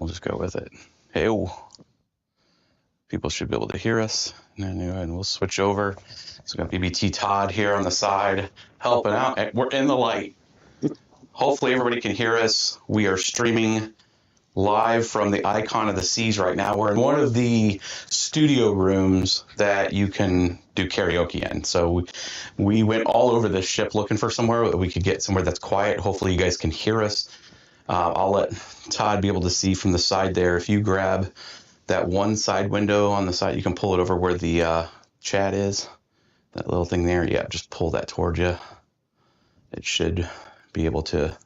We'll just go with it. Hey, people should be able to hear us. And we'll switch over. So we've got BBT Todd here on the side helping out. We're in the light. Hopefully everybody can hear us. We are streaming live from the Icon of the Seas right now. We're in one of the studio rooms that you can do karaoke in. So we went all over this ship looking for somewhere that we could get somewhere that's quiet. Hopefully you guys can hear us. I'll let Todd be able to see from the side there. If you grab that one side window on the side, you can pull it over where the chat is. That little thing there. Yeah, just pull that towards you. It should be able to.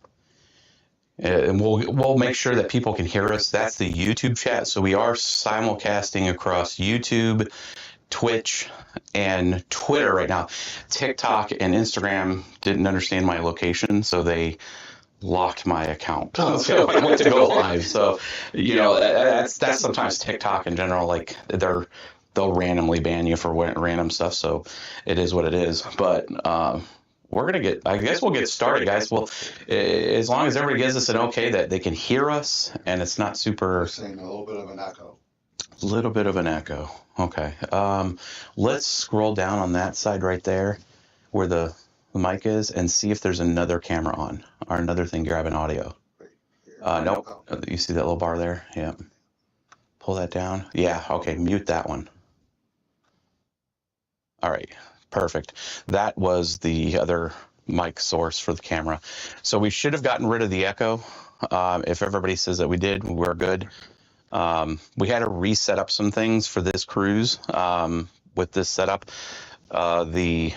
And we'll make sure that people can hear us. That's the YouTube chat. So we are simulcasting across YouTube, Twitch, and Twitter right now. TikTok and Instagram didn't understand my location, so they locked my account. So I went to go live. So that's sometimes TikTok in general. Like they'll randomly ban you for random stuff. So it is what it is. But we're going to I guess we'll get started, guys. Well, as long as everybody gives us an okay that they can hear us and it's not super. We're saying a little bit of an echo. A little bit of an echo. Okay. Let's scroll down on that side right there where the mic is and see if there's another camera on or another thing grabbing audio. Nope. You see that little bar there? Yeah. Pull that down. Yeah. Okay. Mute that one. All right. Perfect. That was the other mic source for the camera. So we should have gotten rid of the echo. If everybody says that we did, we're good. We had to reset up some things for this cruise with this setup. The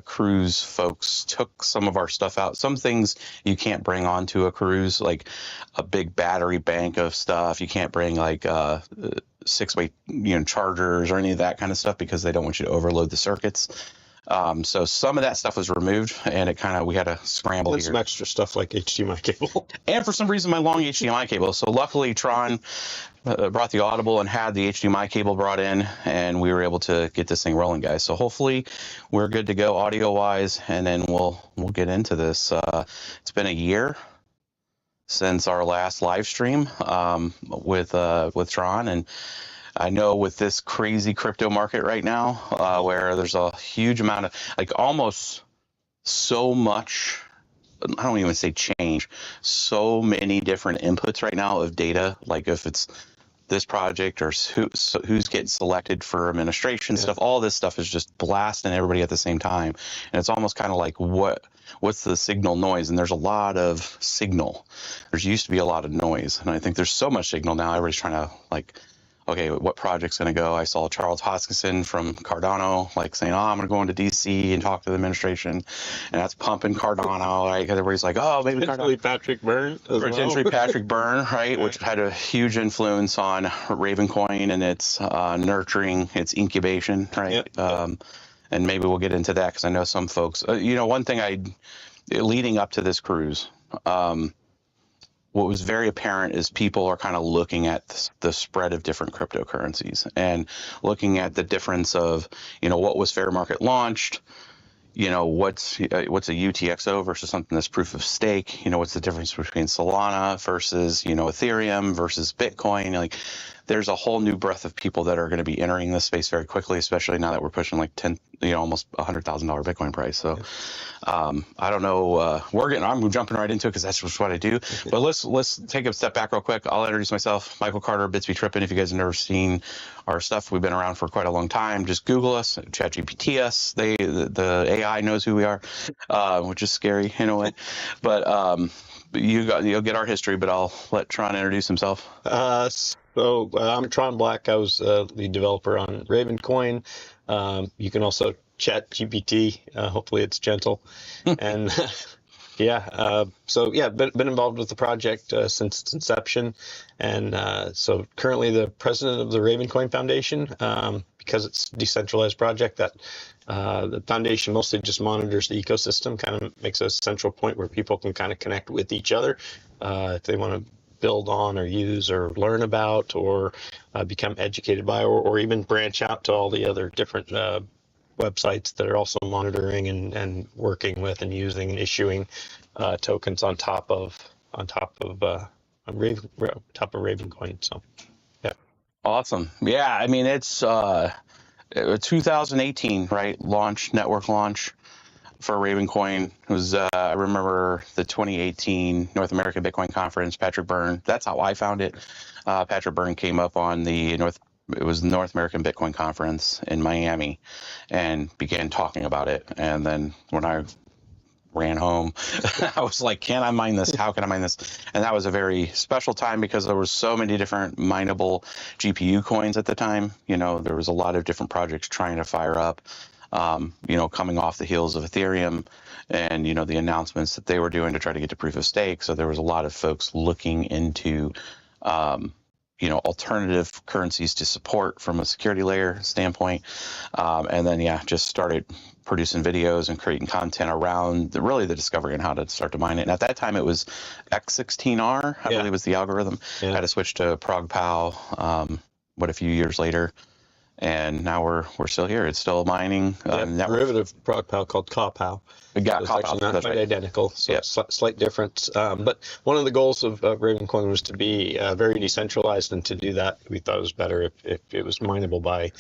cruise folks took some of our stuff out. Some things you can't bring onto a cruise, like a big battery bank of stuff. You can't bring like 6-way chargers or any of that kind of stuff because they don't want you to overload the circuits. So some of that stuff was removed, and we had to scramble here. Some extra stuff like HDMI cable. And for some reason, my long HDMI cable. So luckily, Tron brought the Audible and had the HDMI cable brought in, and we were able to get this thing rolling, guys. So hopefully, we're good to go audio-wise, and then we'll get into this. It's been a year since our last live stream with Tron, and I know with this crazy crypto market right now, where there's a huge amount of, like, almost so much, I don't even say change, so many different inputs right now of data, like if it's this project or who's getting selected for administration stuff, all this stuff is just blasting everybody at the same time. And it's almost kind of like, what's the signal noise? And there's a lot of signal. There used to be a lot of noise. And I think there's so much signal now, everybody's trying to, like, okay, what project's going to go? I saw Charles Hoskinson from Cardano saying, I'm going to go into DC and talk to the administration. And that's pumping Cardano, right? Because everybody's like, oh, maybe Cardano. Patrick Byrne Potentially Patrick Byrne, right? Which had a huge influence on Ravencoin and its nurturing, its incubation, right? Yep. And maybe we'll get into that because I know some folks, one thing leading up to this cruise, what was very apparent is people are kind of looking at the spread of different cryptocurrencies and looking at the difference of, what was fair market launched, what's a UTXO versus something that's proof of stake, what's the difference between Solana versus, Ethereum versus Bitcoin. Like, there's a whole new breadth of people that are going to be entering this space very quickly, especially now that we're pushing like almost $100,000 Bitcoin price. So I don't know. I'm jumping right into it because that's just what I do. Okay. But let's take a step back real quick. I'll introduce myself, Michael Carter, Bits Be Trippin'. If you guys have never seen our stuff, we've been around for quite a long time. Just Google us, ChatGPT us. The AI knows who we are, which is scary in a way. But you'll get our history. But I'll let Tron introduce himself. So I'm Tron Black. I was lead developer on Ravencoin. You can also chat GPT. Hopefully it's gentle. And been involved with the project since its inception. And so currently the president of the Ravencoin Foundation, because it's a decentralized project that the foundation mostly just monitors the ecosystem, kind of makes a central point where people can kind of connect with each other if they want to build on or use or learn about or become educated by or even branch out to all the other different websites that are also monitoring and working with and using and issuing tokens on top of top of Ravencoin. So, yeah. Awesome. Yeah, I mean, it's 2018, right? Network launch for Ravencoin. It was, I remember the 2018 North American Bitcoin Conference, Patrick Byrne. That's how I found it. Patrick Byrne came up on it was the North American Bitcoin Conference in Miami and began talking about it. And then when I ran home, I was like, can I mine this? How can I mine this? And that was a very special time because there was so many different mineable GPU coins at the time. There was a lot of different projects trying to fire up, coming off the heels of Ethereum and, the announcements that they were doing to try to get to proof of stake. So there was a lot of folks looking into, alternative currencies to support from a security layer standpoint. And then, just started producing videos and creating content around the discovery and how to start to mine it. And at that time, it was X16R, I believe was the algorithm. Yeah. I had to switch to ProgPal, a few years later. And now we're still here. It's still mining. Derivative ProgPal called CawPal. We got It's actually not quite identical, so slight difference. But one of the goals of Ravencoin was to be very decentralized, and to do that, we thought it was better if it was mineable by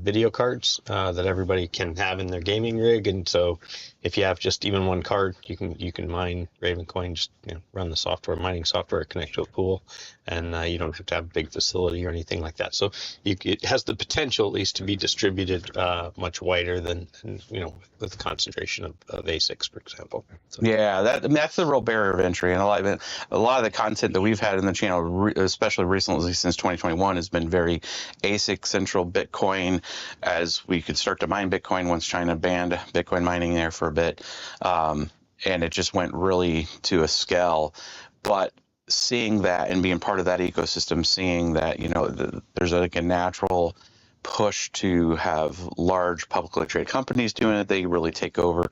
video cards that everybody can have in their gaming rig. And so, if you have just even one card, you can mine Ravencoin. Just run the mining software, connect to a pool, and you don't have to have a big facility or anything like that. So it has the potential, at least, to be distributed much wider than with the concentration of ASICs, for example. So. Yeah, that's the real barrier of entry, and a lot of the content that we've had in the channel, especially recently since 2021, has been very ASIC central Bitcoin, as we could start to mine Bitcoin once China banned Bitcoin mining there for a bit, and it just went really to a scale. But seeing that and being part of that ecosystem, seeing that there's like a natural push to have large publicly traded companies doing it, they really take over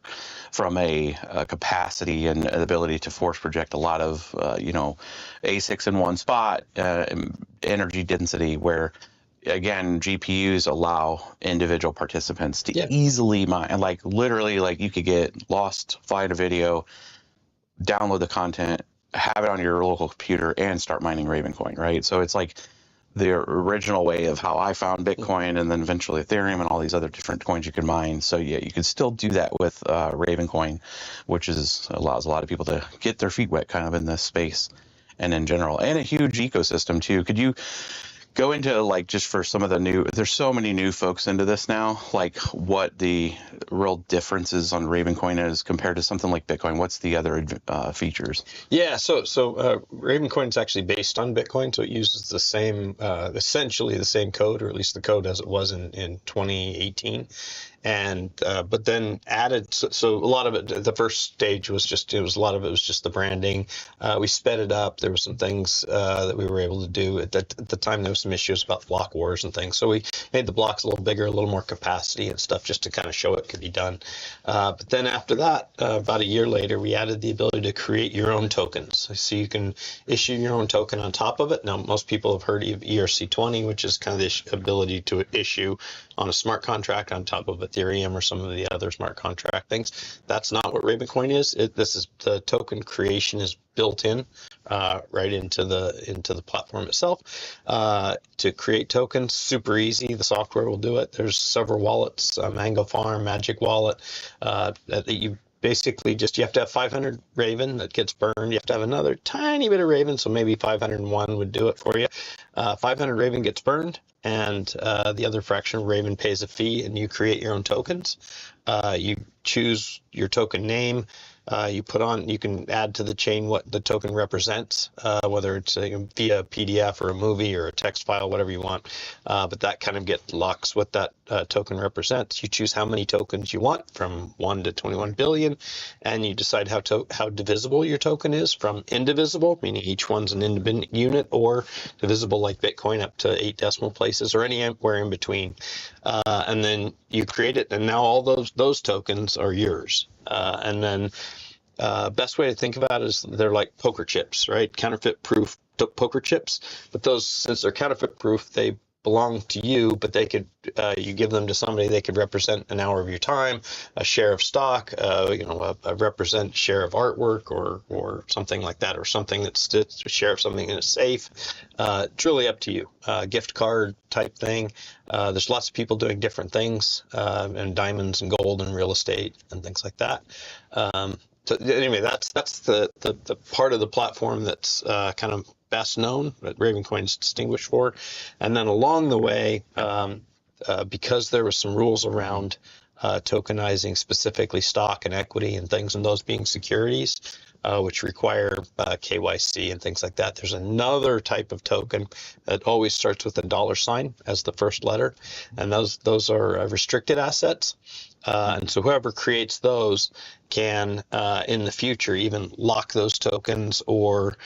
from a capacity and ability to force project a lot of ASICs in one spot, energy density, where again GPUs allow individual participants to easily mine, and literally you could get lost, find a video, download the content, have it on your local computer, and start mining Ravencoin, right? So it's like the original way of how I found Bitcoin, and then eventually Ethereum and all these other different coins you can mine. So yeah, you can still do that with Ravencoin, which allows a lot of people to get their feet wet kind of in this space and in general, and a huge ecosystem too. Could you go into just for some of there's so many new folks into this now, what the real differences on Ravencoin is compared to something like Bitcoin? What's the other features? Yeah, so Ravencoin is actually based on Bitcoin, so it uses the same, essentially the same code, or at least the code as it was in 2018. And but then added, so a lot of it, the first stage was a lot of it was just the branding. We sped it up. There were some things that we were able to do. At the time, there was some issues about block wars and things. So we made the blocks a little bigger, a little more capacity and stuff, just to kind of show it could be done. But then after that, about a year later, we added the ability to create your own tokens. So you can issue your own token on top of it. Now, most people have heard of ERC20, which is kind of the ability to issue on a smart contract on top of Ethereum or some of the other smart contract things. That's not what Ravencoin is. The token creation is built in right into the platform itself to create tokens. Super easy. The software will do it. There's several wallets, Mango Farm, Magic Wallet, that you basically you have to have 500 Raven that gets burned. You have to have another tiny bit of Raven, so maybe 501 would do it for you. 500 Raven gets burned, and the other fraction of Raven pays a fee, and you create your own tokens. You choose your token name. You can add to the chain what the token represents, whether it's via PDF or a movie or a text file, whatever you want. But that kind of locks what that token represents. You choose how many tokens you want, from 1 to 21 billion, and you decide how divisible your token is, from indivisible, meaning each one's an independent unit, or divisible like Bitcoin up to 8 decimal places, or anywhere in between. And then you create it, and now all those tokens are yours. And then best way to think about it is they're like poker chips, right? Counterfeit proof poker chips. But those, since they're counterfeit proof, they belong to you, but they could, you give them to somebody, they could represent an hour of your time, a share of stock, a represent share of artwork or something like that, or something that's a share of something in a safe. Truly up to you. Gift card type thing. There's lots of people doing different things, and diamonds and gold and real estate and things like that. So anyway, that's the part of the platform that's kind of best known, that Ravencoin's distinguished for. And then along the way, because there were some rules around tokenizing specifically stock and equity and things, and those being securities, which require KYC and things like that. There's another type of token that always starts with $$ as the first letter, and those are restricted assets. And so whoever creates those can, in the future, even lock those tokens or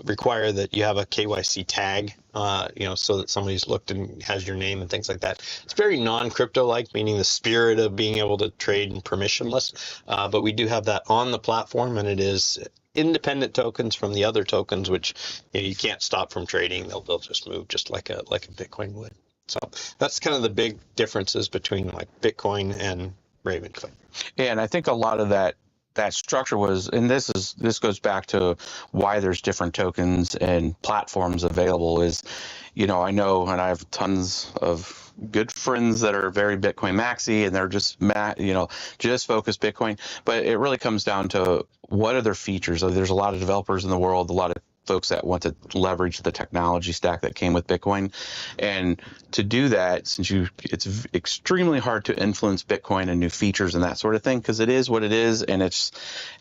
require that you have a KYC tag, so that somebody's looked and has your name and things like that. It's very non-crypto-like, meaning the spirit of being able to trade and permissionless. But we do have that on the platform, and it is independent tokens from the other tokens, which you can't stop from trading. They'll just move just like a Bitcoin would. So that's kind of the big differences between like Bitcoin and Ravencoin. Yeah, and I think a lot of that structure was, and this goes back to why there's different tokens and platforms available, is, I know, and I have tons of good friends that are very Bitcoin maxi, and they're just just focus Bitcoin, but it really comes down to what are their features. There's a lot of developers in the world, a lot of folks that want to leverage the technology stack that came with Bitcoin. And to do that, since it's extremely hard to influence Bitcoin and new features and that sort of thing, because it is what it is, and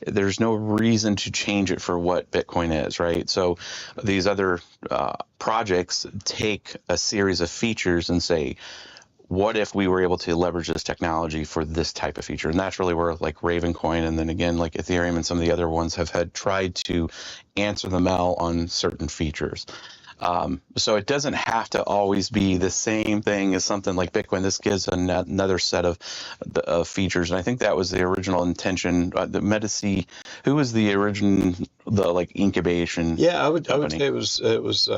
there's no reason to change it for what Bitcoin is, right? So these other projects take a series of features and say, what if we were able to leverage this technology for this type of feature? And that's really where like Ravencoin, and then again, like Ethereum and some of the other ones have tried to answer the bell on certain features. So it doesn't have to always be the same thing as something like Bitcoin. This gives another set of features, and I think that was the original intention. The Medici, who was the Incubation? Yeah, I would say it was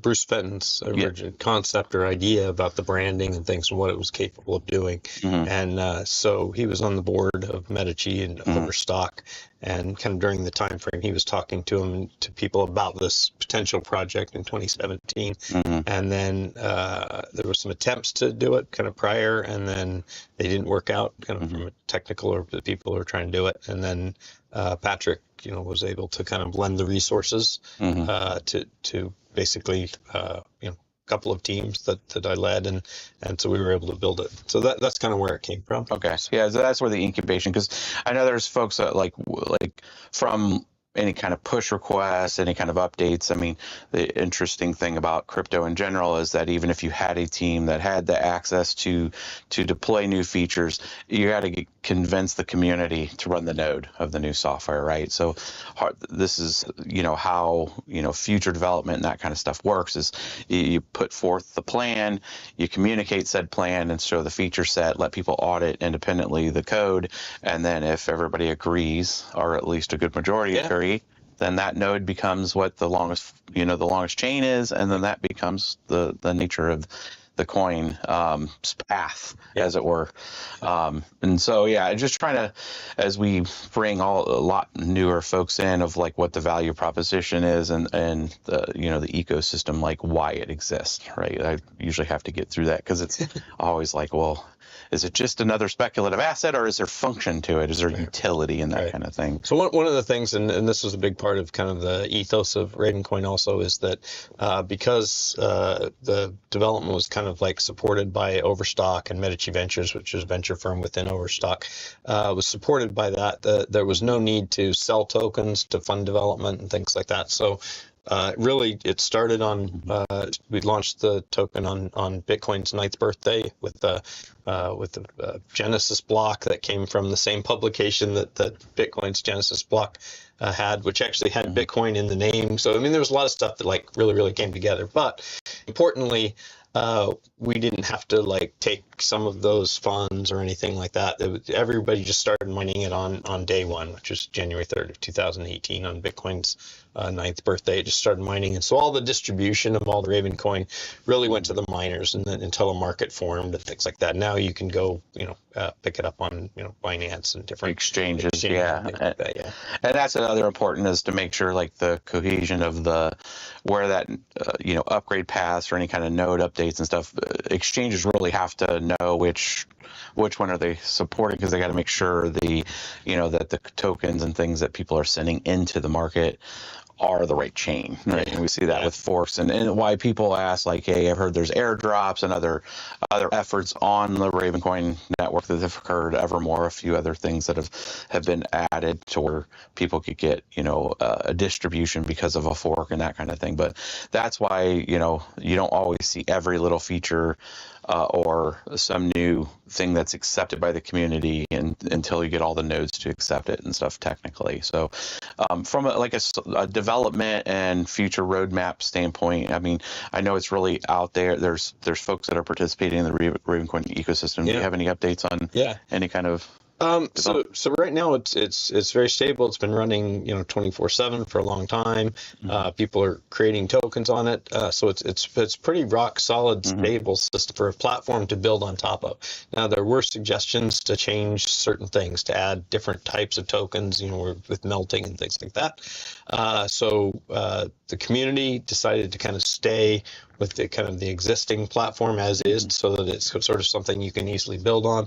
Bruce Fenton's original concept or idea about the branding and things and what it was capable of doing. Mm-hmm. And so he was on the board of Medici and Overstock. And kind of during the time frame, he was talking to people about this potential project in 2017. Mm-hmm. And then there were some attempts to do it kind of prior, and then they didn't work out kind of from a technical, or the people who were trying to do it. And then Patrick, was able to kind of lend the resources to basically, couple of teams that I led, and so we were able to build it. So that's kind of where it came from. Okay, yeah, so that's where the incubation, because I know there's folks that like from any kind of push requests, any kind of updates. I mean, the interesting thing about crypto in general is that even if you had a team that had the access to deploy new features, you got to convince the community to run the node of the new software, right? So this is, how, future development and that kind of stuff works, is you put forth the plan, you communicate said plan and show the feature set, let people audit independently the code, and then if everybody agrees, or at least a good majority agree, then that node becomes what the longest chain is, and then that becomes the nature of the coin path, as it were. And so, just trying to, as we bring a lot newer folks in, of like what the value proposition is and the the ecosystem, like why it exists, right? I usually have to get through that, because it's always like, well, is it just another speculative asset, or is there function to it? Is there utility in that kind of thing? So one of the things, and this was a big part of kind of the ethos of Ravencoin also, is that because the development was kind of like supported by Overstock and Medici Ventures, which is a venture firm within Overstock, was supported by that, there was no need to sell tokens to fund development and things like that. So really, it started on, we launched the token on Bitcoin's 9th birthday with the Genesis block that came from the same publication that Bitcoin's Genesis block had, which actually had Bitcoin in the name. So, I mean, there was a lot of stuff that like really came together. But importantly, we didn't have to like take some of those funds or anything like that. Everybody just started mining it on day one, which was January 3rd of 2018 on Bitcoin's ninth birthday, it just started mining. And so all the distribution of all the Ravencoin really went to the miners, and then until a market formed and things like that. Now you can go, pick it up on, Binance and different Exchanges, and yeah. things like that, yeah. And that's another important, is to make sure like the cohesion of where that upgrade paths or any kind of node updates and stuff. Exchanges really have to know which one are they supporting, because they got to make sure that the tokens and things that people are sending into the market are the right chain, right? And we see that with forks, and why people ask, like, hey, I've heard there's airdrops and other efforts on the Ravencoin network that have occurred, Evermore, a few other things that have been added to where people could get, a distribution because of a fork and that kind of thing. But that's why, you don't always see every little feature or some new thing that's accepted by the community until you get all the nodes to accept it and stuff technically. So from a development and future roadmap standpoint, I mean, I know it's really out there. There's folks that are participating in the Ravencoin ecosystem. Do you have any updates on any kind of... So right now it's very stable. It's been running 24/7 for a long time. People are creating tokens on it. So it's pretty rock solid, stable system for a platform to build on top of. Now there were suggestions to change certain things, to add different types of tokens, with melting and things like that. So the community decided to kind of stay with the existing platform as is, so that it's sort of something you can easily build on.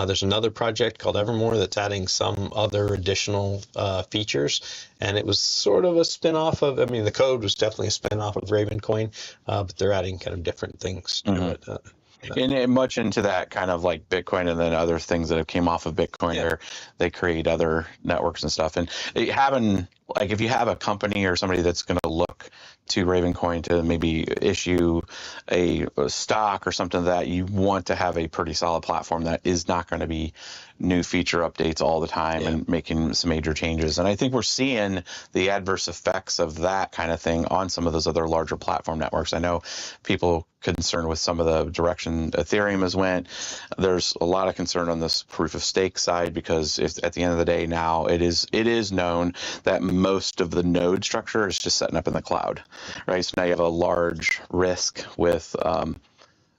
There's another project called Evermore that's adding some other additional features, and it was sort of a spin-off of, the code was definitely a spin-off of Ravencoin, but they're adding kind of different things to it. And much into that kind of like Bitcoin, and then other things that have came off of Bitcoin, where they create other networks and stuff. And having, like, if you have a company or somebody that's going to look to Ravencoin to maybe issue a stock or something, that you want to have a pretty solid platform that is not going to be new feature updates all the time and making some major changes. And I think we're seeing the adverse effects of that kind of thing on some of those other larger platform networks. I know people concerned with some of the direction Ethereum has went. There's a lot of concern on this proof of stake side, because if at the end of the day now it is known that most of the node structure is just setting up in the cloud, right? So now you have a large risk with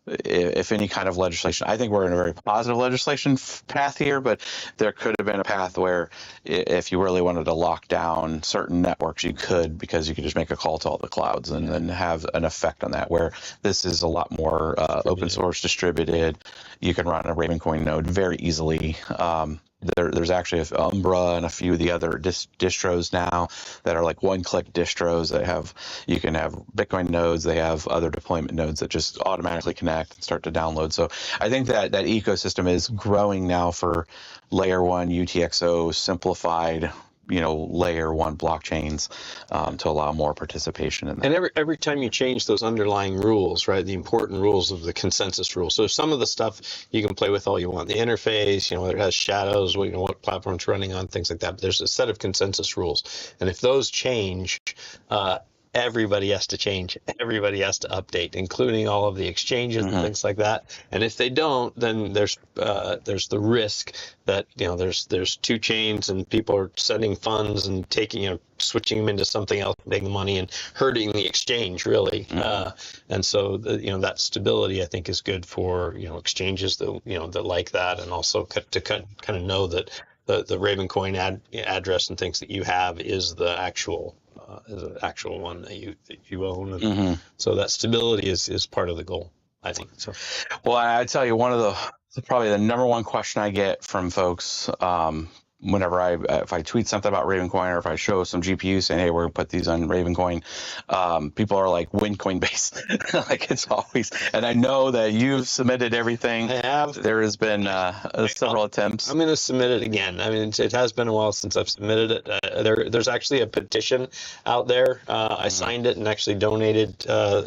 if any kind of legislation. I think we're in a very positive legislation path here, but there could have been a path where if you really wanted to lock down certain networks, you could, because you could just make a call to all the clouds and then have an effect on that, where this is a lot more open source, distributed. You can run a Ravencoin node very easily. There's actually Umbra and a few of the other distros now that are like one-click distros that you can have Bitcoin nodes. They have other deployment nodes that just automatically connect and start to download. So I think that ecosystem is growing now for layer one UTXO simplified, layer one blockchains to allow more participation in that. And every time you change those underlying rules, right, the important rules of the consensus rules. So some of the stuff you can play with all you want. The interface, whether it has shadows, what platform it's running on, things like that. But there's a set of consensus rules. And if those change, everybody has to change. Everybody has to update, including all of the exchanges and things like that. And if they don't, then there's the risk that there's two chains and people are sending funds and taking switching them into something else, making money and hurting the exchange really. And so that stability, I think, is good for exchanges that like that, and also to kind of know that the Ravencoin address and things that you have is the actual one that you own, and so that stability is part of the goal, I think. So, well, I tell you, one of probably the number one question I get from folks whenever if I tweet something about Ravencoin, or if I show some GPUs saying, hey, we're gonna put these on Ravencoin, people are like, when Coinbase? Like, it's always, and I know that you've submitted everything. I have. There has been several attempts. I'm going to submit it again. I mean, it has been a while since I've submitted it. There's actually a petition out there. I signed it and actually donated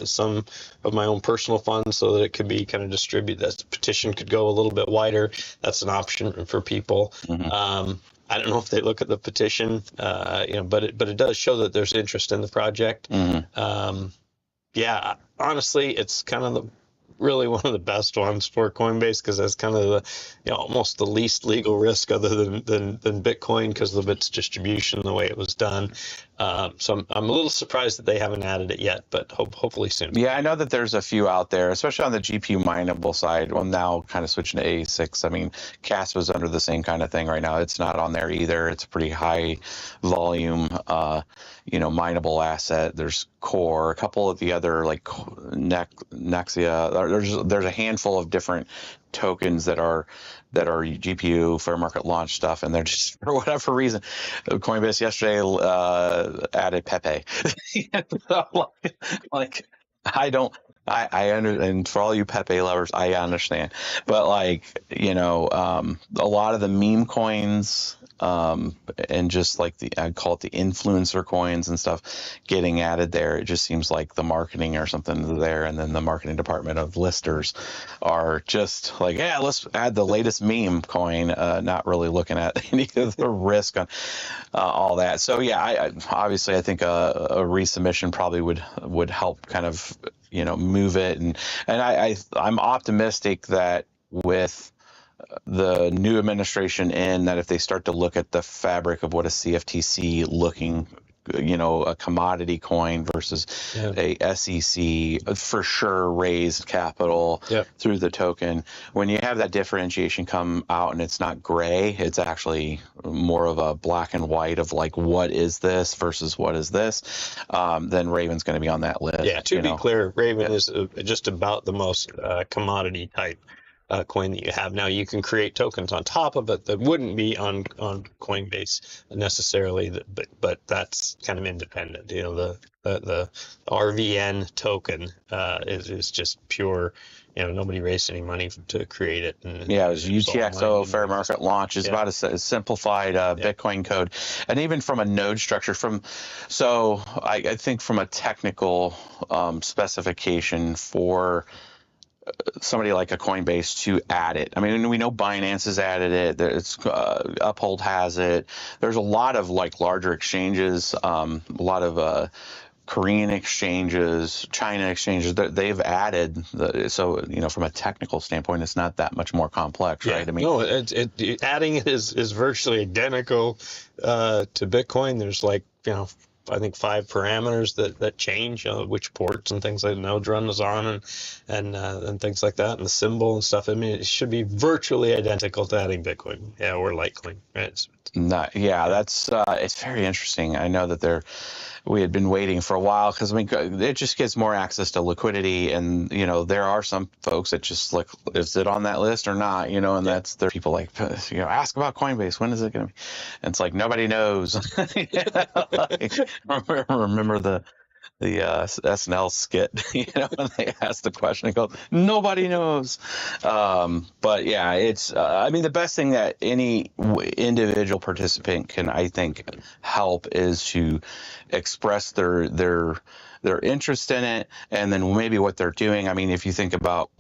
some of my own personal funds so that it could be kind of distributed. That petition could go a little bit wider. That's an option for people. I don't know if they look at the petition, but it does show that there's interest in the project. Yeah, honestly, it's kind of really one of the best ones for Coinbase, because that's kind of the almost the least legal risk other than Bitcoin, because of its distribution, the way it was done. So I'm a little surprised that they haven't added it yet, but hopefully soon. Yeah, I know that there's a few out there, especially on the GPU mineable side. Well, now kind of switching to A6. I mean, Caspa's under the same kind of thing right now. It's not on there either. It's a pretty high volume, mineable asset. There's Core, a couple of the other like Nexia. There's a handful of different tokens that are GPU fair market launch stuff, and they're just, for whatever reason, Coinbase yesterday added Pepe. So, like I and for all you Pepe lovers, I understand, but a lot of the meme coins, and just like I call it the influencer coins and stuff getting added there, it just seems like the marketing or something there, and then the marketing department of listers are just like, yeah, let's add the latest meme coin, not really looking at any of the risk on all that. So yeah, I obviously I think a resubmission probably would help kind of move it, and I'm optimistic that with the new administration in, that if they start to look at the fabric of what a CFTC looking, a commodity coin versus a SEC, for sure raised capital through the token. When you have that differentiation come out and it's not gray, it's actually more of a black and white of like, what is this versus what is this, then Raven's going to be on that list. Yeah, to be clear, Raven is just about the most commodity type coin that you have. Now you can create tokens on top of it that wouldn't be on Coinbase necessarily, but that's kind of independent. The RVN token is just pure. Nobody raised any money to create it. And it was UTXO fair market launch. Is about a simplified Bitcoin code, and even from a node structure. I think from a technical specification for somebody like a Coinbase to add it. I mean, we know Binance has added it. It's Uphold has it. There's a lot of like larger exchanges, a lot of Korean exchanges, China exchanges. They've added. From a technical standpoint, it's not that much more complex, right? I mean, no, adding it is virtually identical to Bitcoin. There's I think 5 parameters that change, which ports and things like node runs on and things like that, and the symbol and stuff. I mean, it should be virtually identical to adding Bitcoin, or Litecoin. Right? That's it's very interesting. I know that we had been waiting for a while because it just gives more access to liquidity, and there are some folks that just like, is it on that list or not? And that's there. People like ask about Coinbase. When is it going to be? And it's like nobody knows. Remember the SNL skit, when they asked the question, and go, nobody knows. But yeah, it's, the best thing that any individual participant can, I think, help is to express their interest in it, and then maybe what they're doing. I mean, if you think about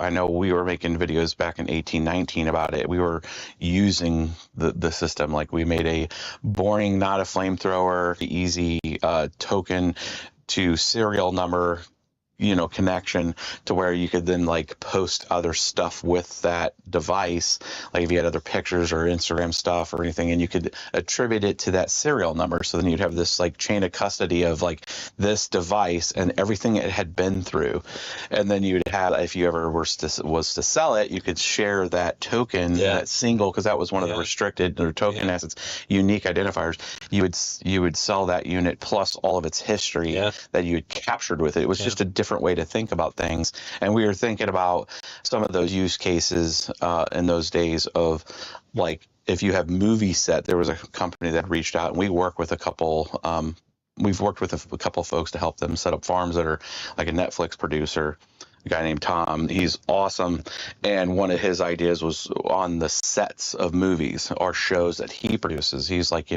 I know we were making videos back in 1819 about it. We were using the system. Like, we made a boring, not a flamethrower, easy token to serial number, connection, to where you could then post other stuff with that device. Like if you had other pictures or Instagram stuff or anything, and you could attribute it to that serial number. So then you'd have this chain of custody of this device and everything it had been through. And then you'd have, if you ever was to sell it, you could share that token, that single, because that was one of the restricted or token assets, unique identifiers. You would sell that unit plus all of its history that you had captured with it. It was just a different way to think about things. And we were thinking about some of those use cases in those days of if you have movie set. There was a company that reached out, and we work with a couple. We've worked with a couple folks to help them set up farms that are like a Netflix producer. A guy named Tom. He's awesome. And one of his ideas was on the sets of movies or shows that he produces. He's like,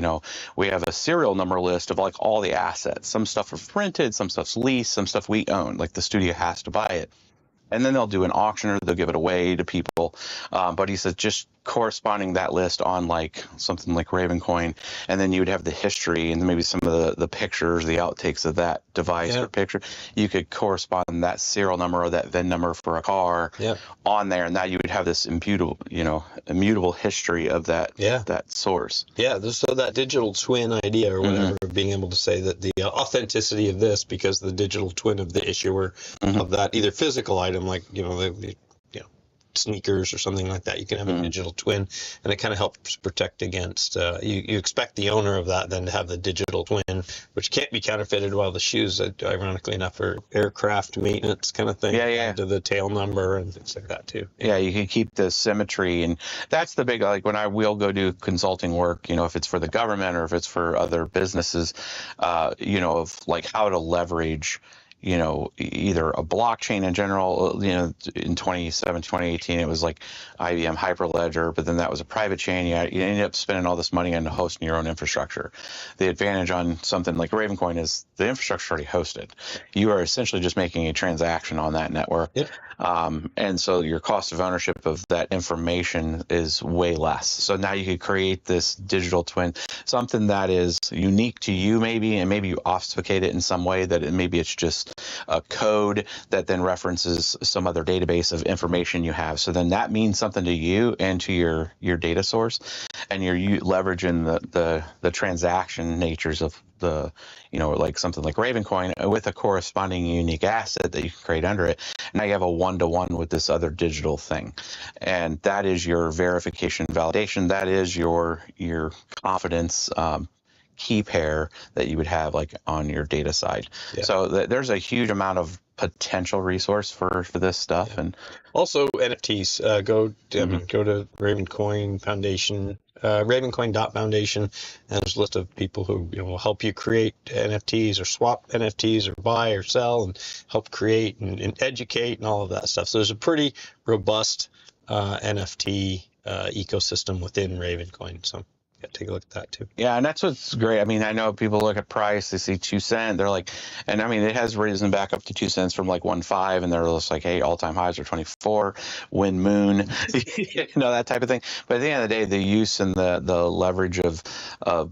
we have a serial number list of all the assets. Some stuff are printed, some stuff's leased, some stuff we own. The studio has to buy it. And then they'll do an auction, or they'll give it away to people people. But he said just corresponding that list on like something like Ravencoin, and then you would have the history and maybe some of the pictures, the outtakes of that device or picture. You could correspond that serial number or that VIN number for a car on there, and now you would have this immutable history of that that source. Yeah, so that digital twin idea or whatever, of being able to say that the authenticity of this, because the digital twin of the issuer of that either physical item, like the sneakers or something like that, you can have a digital twin, and it kind of helps protect against you expect the owner of that then to have the digital twin, which can't be counterfeited, while the shoes, ironically enough, are aircraft maintenance kind of thing, to the tail number and things like that too. You can keep the symmetry, and that's the big, like when I will go do consulting work, if it's for the government or if it's for other businesses, of like how to leverage either a blockchain in general. In 2018, it was like IBM Hyperledger, but then that was a private chain. You ended up spending all this money on hosting your own infrastructure. The advantage on something like Ravencoin is the infrastructure already hosted. You are essentially just making a transaction on that network. And so your cost of ownership of that information is way less. So now you could create this digital twin, something that is unique to you maybe, and maybe you obfuscate it in some way that maybe it's just a code that then references some other database of information you have. So then that means something to you and to your data source, and you're leveraging the transaction natures of the, like something like Ravencoin with a corresponding unique asset that you can create under it. Now you have a one-to-one with this other digital thing, and that is your verification validation. That is your confidence key pair that you would have like on your data side. So there's a huge amount of potential resource for this stuff. And also NFTs, go to Ravencoin Foundation, Ravencoin.foundation, and there's a list of people who will help you create NFTs or swap NFTs or buy or sell and help create and educate and all of that stuff. So there's a pretty robust NFT ecosystem within Ravencoin. So take a look at that too. Yeah, and that's what's great. I mean, I know people look at price, they see 2 cents, they're like, and I mean, it has risen back up to 2 cents from like 1.5, and they're just like, hey, all-time highs are 24, win moon, that type of thing. But at the end of the day, the use and the leverage of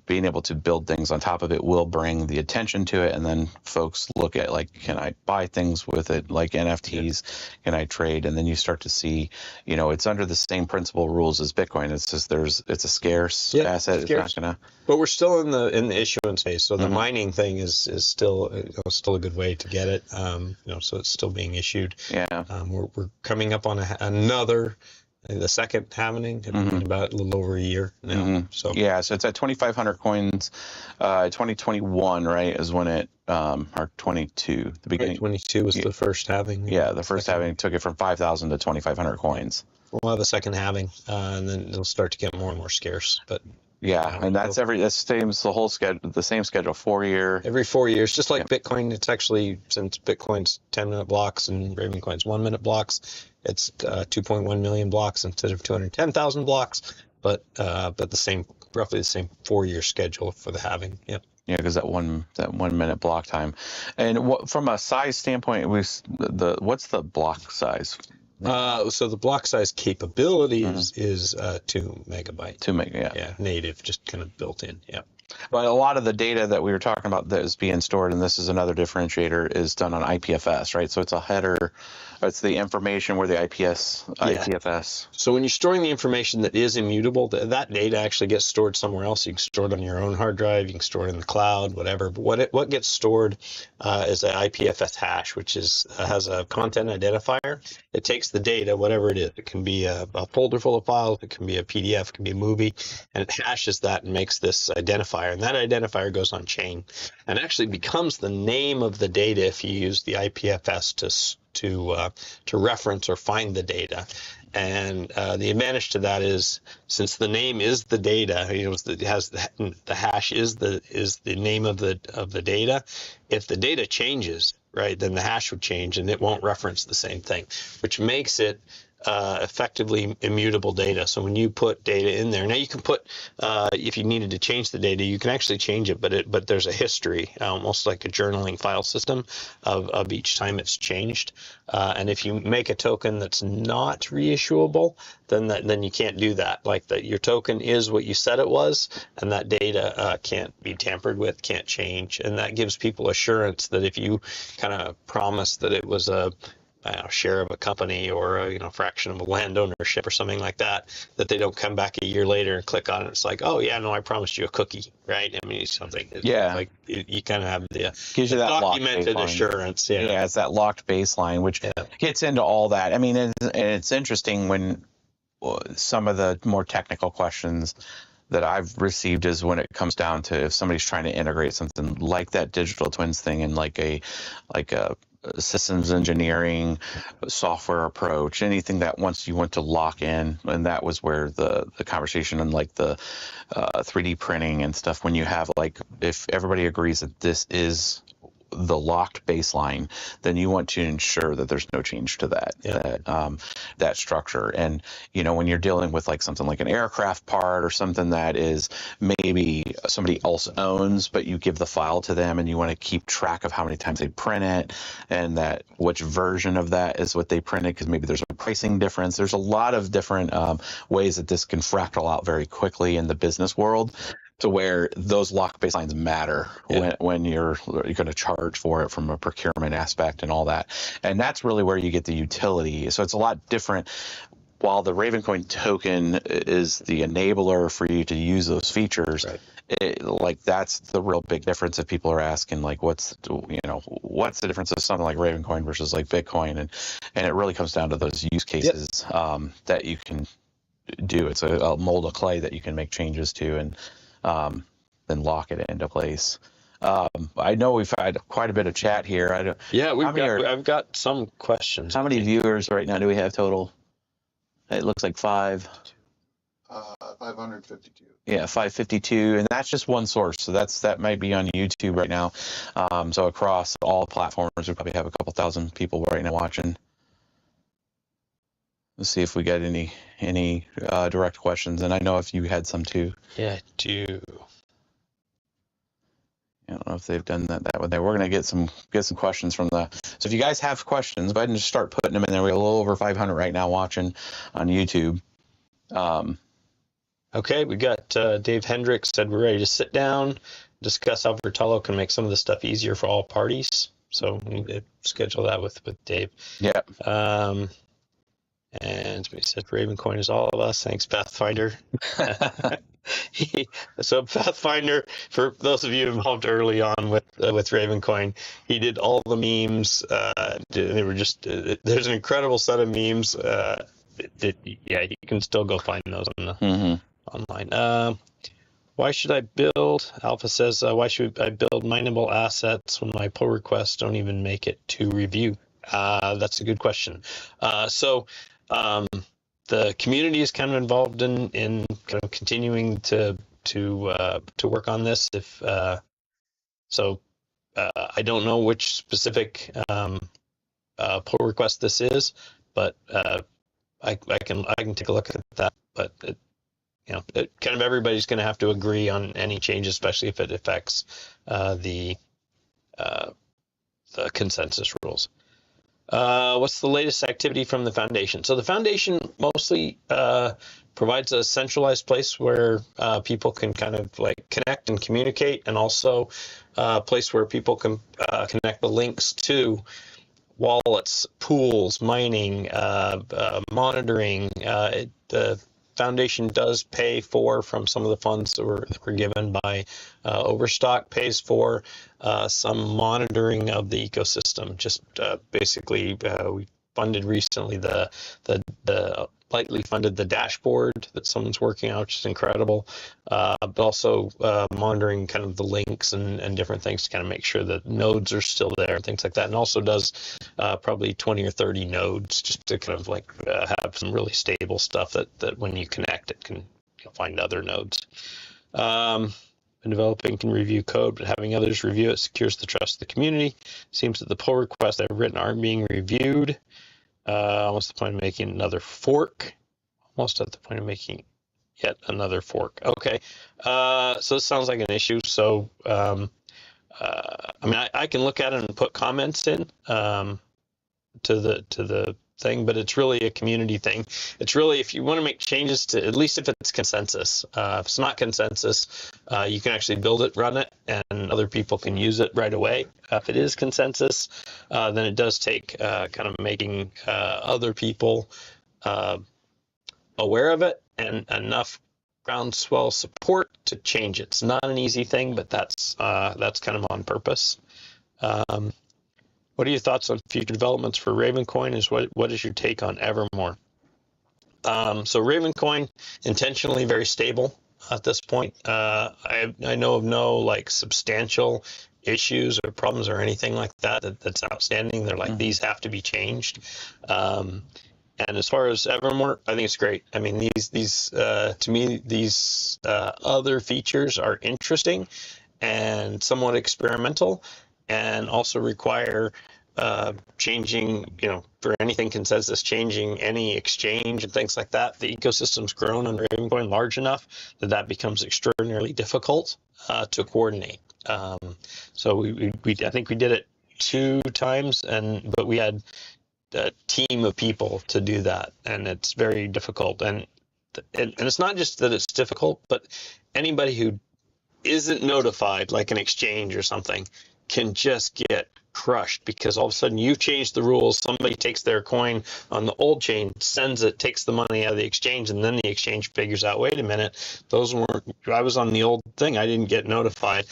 being able to build things on top of it will bring the attention to it, and then folks look at like, can I buy things with it, like NFTs, can I trade? And then you start to see, it's under the same principle rules as Bitcoin. It's just it's a scarce asset. It's not gonna. But we're still in the issuance phase, so the mining thing is still a good way to get it. So it's still being issued. We're coming up on the second halving in about a little over a year now. So it's at 2,500 coins. 2021, right, is when it or 22. The beginning. 22 was the first halving. Yeah, the first halving took it from 5,000 to 2,500 coins. We'll have a second halving, and then it'll start to get more and more scarce. But and that's the same schedule, 4 year. Every 4 years, just like Bitcoin. It's actually, since Bitcoin's 10-minute blocks and Ravencoin's 1-minute blocks, it's 2.1 million blocks instead of 210,000 blocks. But roughly the same 4-year schedule for the halving. Yeah, because that 1 minute block time. And from a size standpoint, what's the block size? So the block size capability is 2 megabyte. 2 meg, yeah, native, just kind of built in. Yeah. But a lot of the data that we were talking about that is being stored, and this is another differentiator, is done on IPFS, right? So it's a header. It's the information where the IPFS. So when you're storing the information that is immutable, that data actually gets stored somewhere else. You can store it on your own hard drive. You can store it in the cloud, whatever. But what gets stored is an IPFS hash, which has a content identifier. It takes the data, whatever it is. It can be a folder full of files. It can be a PDF. It can be a movie. And it hashes that and makes this identifier. And that identifier goes on chain and actually becomes the name of the data if you use the IPFS to reference or find the data. And the advantage to that is, since the name is the data, it has the hash is the name of the data. If the data changes, right, then the hash would change and it won't reference the same thing, which makes it effectively immutable data. So when you put data in there, now you can put, if you needed to change the data, you can actually change it, but there's a history, almost like a journaling file system of each time it's changed. And if you make a token that's not reissuable, then you can't do that. Like that, your token is what you said it was, and that data can't be tampered with, can't change, and that gives people assurance that if you kind of promise that it was a share of a company or a fraction of a land ownership or something like that, that they don't come back a year later and click on it. It's like, oh yeah, no, I promised you a cookie, right? I mean, something. Yeah. Like you kind of have the Gives you that documented locked assurance. Yeah. Yeah, it's that locked baseline, which gets into all that. I mean, and it's interesting when some of the more technical questions that I've received is when it comes down to if somebody's trying to integrate something like that digital twins thing in like a systems engineering software approach, anything that once you want to lock in, and that was where the conversation and like the 3D printing and stuff, when you have like, if everybody agrees that this is the locked baseline, then you want to ensure that there's no change to that that structure. And when you're dealing with like something like an aircraft part or something that is maybe somebody else owns, but you give the file to them and you want to keep track of how many times they print it and that which version of that is what they printed, because maybe there's a pricing difference. There's a lot of different ways that this can fractal out very quickly in the business world, to where those lock baselines matter when you're going to charge for it from a procurement aspect and all that. And that's really where you get the utility. So it's a lot different. While the Ravencoin token is the enabler for you to use those features, that's the real big difference. If people are asking, like, what's the difference of something like Ravencoin versus like Bitcoin, and it really comes down to those use cases that you can do. It's a mold of clay that you can make changes to and then lock it into place. I know we've had quite a bit of chat here. I've got some questions. How many viewers right now do we have total? It looks like 552. Yeah, 552, and that's just one source. So that might be on YouTube right now. So across all platforms, we probably have a couple thousand people right now watching. Let's see if we get any direct questions, and I know if you had some too. Yeah, I do. I don't know if they've done that way. We're gonna get some questions from the. So if you guys have questions, go ahead and just start putting them in there. We have a little over 500 right now watching on YouTube. Okay, we got Dave Hendricks said we're ready to sit down, discuss how Vertalo can make some of the stuff easier for all parties. So we need to schedule that with Dave. Yeah. And somebody said Ravencoin is all of us. Thanks, Pathfinder. So Pathfinder, for those of you involved early on with Ravencoin, he did all the memes. They were just there's an incredible set of memes. You can still go find those on the online. Why should I build? Alpha says, why should I build mineable assets when my pull requests don't even make it to review? That's a good question. The community is kind of involved in kind of continuing to work on this. I don't know which specific pull request this is, but I can take a look at that. But kind of everybody's going to have to agree on any change, especially if it affects the consensus rules. What's the latest activity from the foundation? So the foundation mostly provides a centralized place where people can kind of like connect and communicate, and also a place where people can connect the links to wallets, pools, mining, monitoring. The foundation does pay for, from some of the funds that were given by Overstock, pays for some monitoring of the ecosystem. Just basically, we funded recently lightly funded the dashboard that someone's working on, which is incredible, but also monitoring kind of the links and different things to kind of make sure that nodes are still there and things like that, and also does probably 20 or 30 nodes just to kind of like have some really stable stuff that when you connect, it can find other nodes. Developing can review code, but having others review it secures the trust of the community. Seems that the pull requests I've written aren't being reviewed. Almost at the point of making another fork. Almost at the point of making yet another fork. Okay. So this sounds like an issue. So, I mean, I can look at it and put comments in to the thing, but it's really a community thing. It's really, if you want to make changes to, at least if it's consensus. If it's not consensus, you can actually build it, run it, and other people can use it right away. If it is consensus, then it does take kind of making other people aware of it and enough groundswell support to change it. It's not an easy thing, but that's kind of on purpose. What are your thoughts on future developments for Ravencoin? What is your take on Evermore? So Ravencoin, intentionally very stable at this point. I know of no like substantial issues or problems or anything like that's outstanding. They're like, these have to be changed. And as far as Evermore, I think it's great. I mean, these to me, these other features are interesting and somewhat experimental, and also require changing, for anything consensus, changing any exchange and things like that. The ecosystem's grown under Ravencoin large enough that becomes extraordinarily difficult to coordinate. So I think we did it 2 times, but we had a team of people to do that, and it's very difficult. And it's not just that it's difficult, but anybody who isn't notified, like an exchange or something, can just get crushed because all of a sudden you change the rules. Somebody takes their coin on the old chain, sends it, takes the money out of the exchange, and then the exchange figures out, wait a minute, I was on the old thing, I didn't get notified.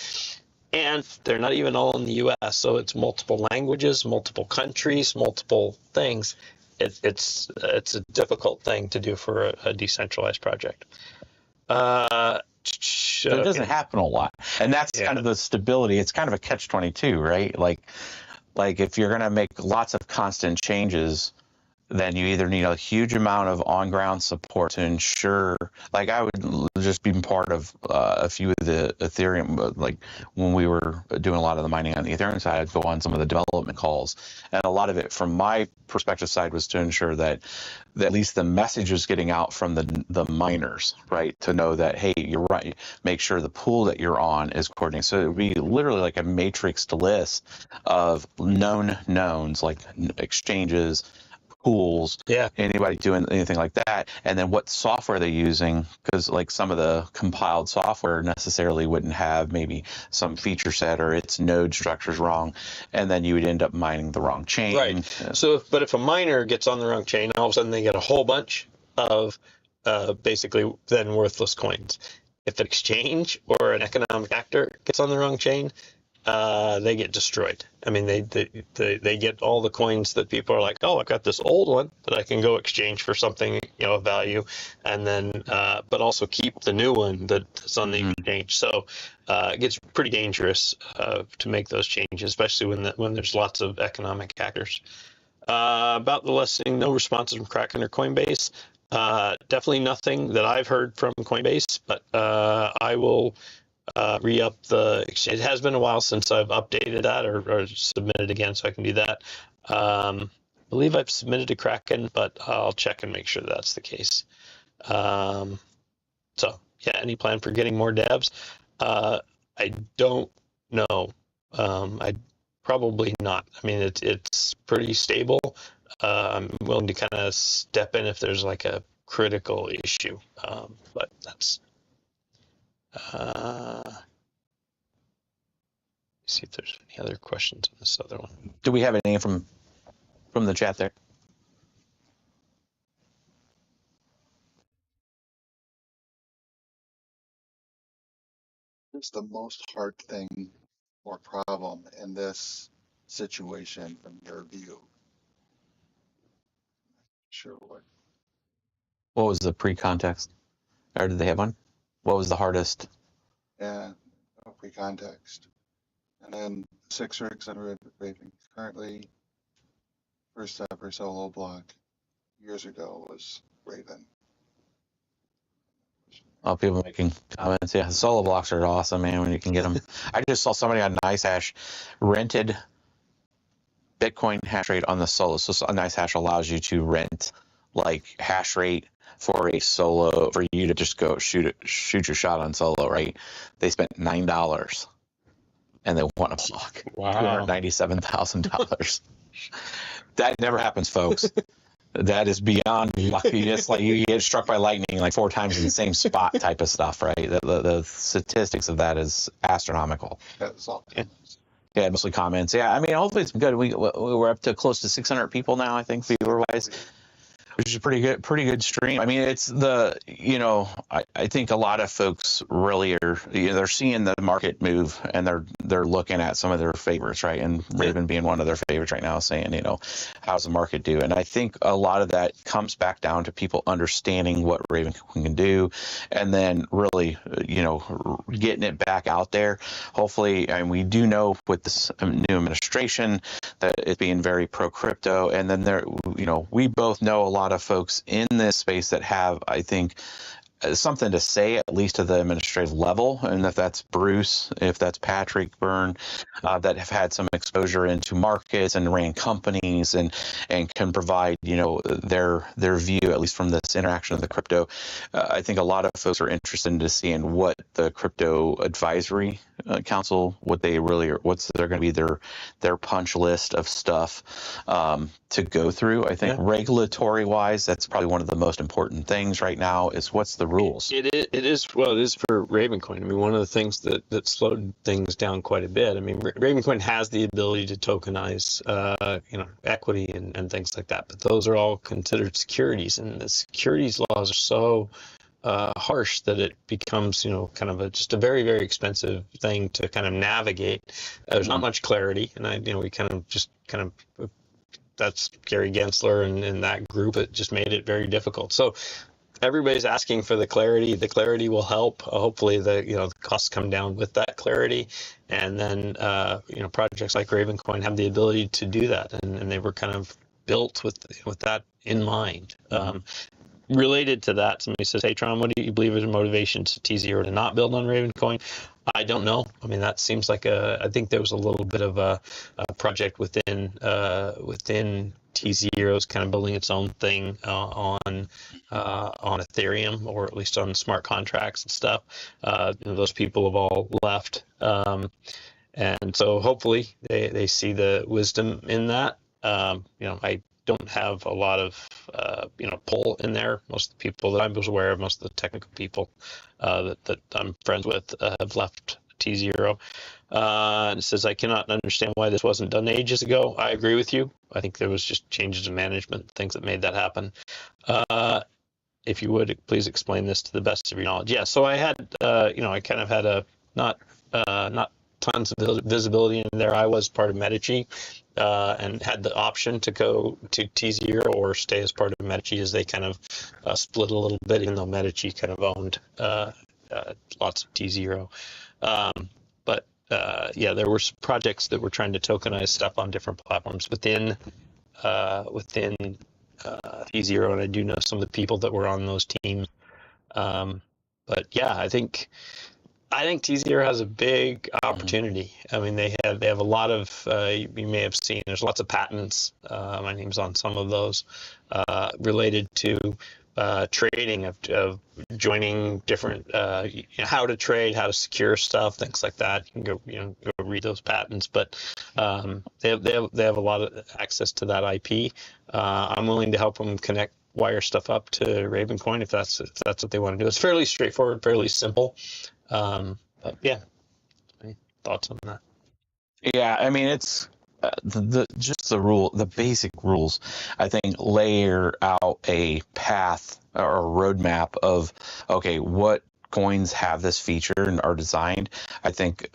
And they're not even all in the U.S., so it's multiple languages, multiple countries, multiple things. It's a difficult thing to do for a decentralized project. So it doesn't happen a lot, and that's kind of the stability. It's kind of a catch-22, right? Like if you're going to make lots of constant changes, then you either need a huge amount of on-ground support to ensure, like I would just be part of a few of the Ethereum, like when we were doing a lot of the mining on the Ethereum side, I'd go on some of the development calls. And a lot of it from my perspective side was to ensure that at least the message is getting out from the miners, right? To know that, hey, you're right, make sure the pool that you're on is coordinated. So it would be literally like a matrixed list of known knowns, like exchanges, pools, anybody doing anything like that, and then what software they're using, because like some of the compiled software necessarily wouldn't have maybe some feature set or its node structure's wrong, and then you would end up mining the wrong chain. Right. So, but if a miner gets on the wrong chain, all of a sudden they get a whole bunch of basically then worthless coins. If an exchange or an economic actor gets on the wrong chain, they get destroyed. I mean, they get all the coins that people are like, oh, I've got this old one that I can go exchange for something, of value, and then, but also keep the new one that's on the exchange. So it gets pretty dangerous to make those changes, especially when there's lots of economic actors. About the listing, no responses from Kraken or Coinbase. Definitely nothing that I've heard from Coinbase, but I will re-up the exchange. It has been a while since I've updated that or submitted again, so I can do that. I believe I've submitted to Kraken, but I'll check and make sure that's the case. So yeah, any plan for getting more devs? I don't know. I probably not. I mean, it's pretty stable. I'm willing to kind of step in if there's like a critical issue, but that's. See if there's any other questions on this other one. Do we have any from the chat there? What's the most hard thing or problem in this situation from your view? Sure. What was the pre-context? Or did they have one? What was the hardest? Yeah, no pre-context. And then 6 rigs under Raven. Currently, first ever solo block years ago was Raven. Oh, people making comments. Yeah, solo blocks are awesome, man, when you can get them. I just saw somebody on NiceHash rented Bitcoin hash rate on the solo. So a nice hash allows you to rent like hash rate for a solo, for you to just go shoot your shot on solo, right? They spent $9 and they won a block. Wow. $297,000. That never happens, folks. That is beyond lucky. It's like you get struck by lightning like 4 times in the same spot type of stuff, right? The statistics of that is astronomical. That's all. Yeah, mostly comments. Yeah, I mean, hopefully it's good. We're up to close to 600 people now, I think, viewer-wise, which is a pretty good stream. I mean, it's the, I think a lot of folks really are, they're seeing the market move and they're looking at some of their favorites, right? And Raven being one of their favorites right now, saying, how's the market do? And I think a lot of that comes back down to people understanding what Ravencoin can do, and then really, getting it back out there. Hopefully, and we do know with this new administration that it's being very pro crypto, and then we both know a lot of folks in this space that have, I think, something to say, at least to the administrative level, and if that's Bruce, if that's Patrick Byrne, that have had some exposure into markets and ran companies and can provide their view, at least from this interaction of the crypto. I think a lot of folks are interested in seeing what the crypto advisory council, what they really are, what's they're going to be their punch list of stuff to go through. I think regulatory wise, that's probably one of the most important things right now is what's the rules. It is for Ravencoin. I mean, one of the things that slowed things down quite a bit. I mean, Ravencoin has the ability to tokenize, equity and things like that, but those are all considered securities, and the securities laws are so harsh that it becomes, kind of just a very, very expensive thing to kind of navigate. There's not much clarity, and we kind of that's Gary Gensler and that group. It just made it very difficult. So everybody's asking for the clarity. The clarity will help. Hopefully, the costs come down with that clarity, and then projects like Ravencoin have the ability to do that, and they were kind of built with that in mind. Related to that, somebody says, "Hey, Tron, what do you believe is the motivation to T0 to not build on Ravencoin?" I don't know. I mean, that seems like I think there was a little bit of a project within T0's kind of building its own thing on Ethereum, or at least on smart contracts and stuff. Those people have all left, and so hopefully they see the wisdom in that. I don't have a lot of pull in there. Most of the people that I was aware of, most of the technical people that I'm friends with have left T0. And it says, I cannot understand why this wasn't done ages ago. I agree with you. I think there was just changes in management, things that made that happen. If you would, please explain this to the best of your knowledge. Yeah, so I had, I kind of had a not tons of visibility in there. I was part of Medici and had the option to go to T0 or stay as part of Medici, as they kind of split a little bit, even though Medici kind of owned lots of T0. But there were projects that were trying to tokenize stuff on different platforms within T0, and I do know some of the people that were on those teams. But yeah, I think T0 has a big opportunity. I mean, they have a lot of, you may have seen, there's lots of patents. My name's on some of those related to trading, of joining different, how to trade, how to secure stuff, things like that. You can go read those patents, but they have a lot of access to that IP. I'm willing to help them wire stuff up to Ravencoin if that's what they want to do. It's fairly straightforward, fairly simple. But yeah, any thoughts on that? Yeah, I mean, it's the basic rules, I think, layer out a path or a roadmap of, okay, what coins have this feature and are designed. I think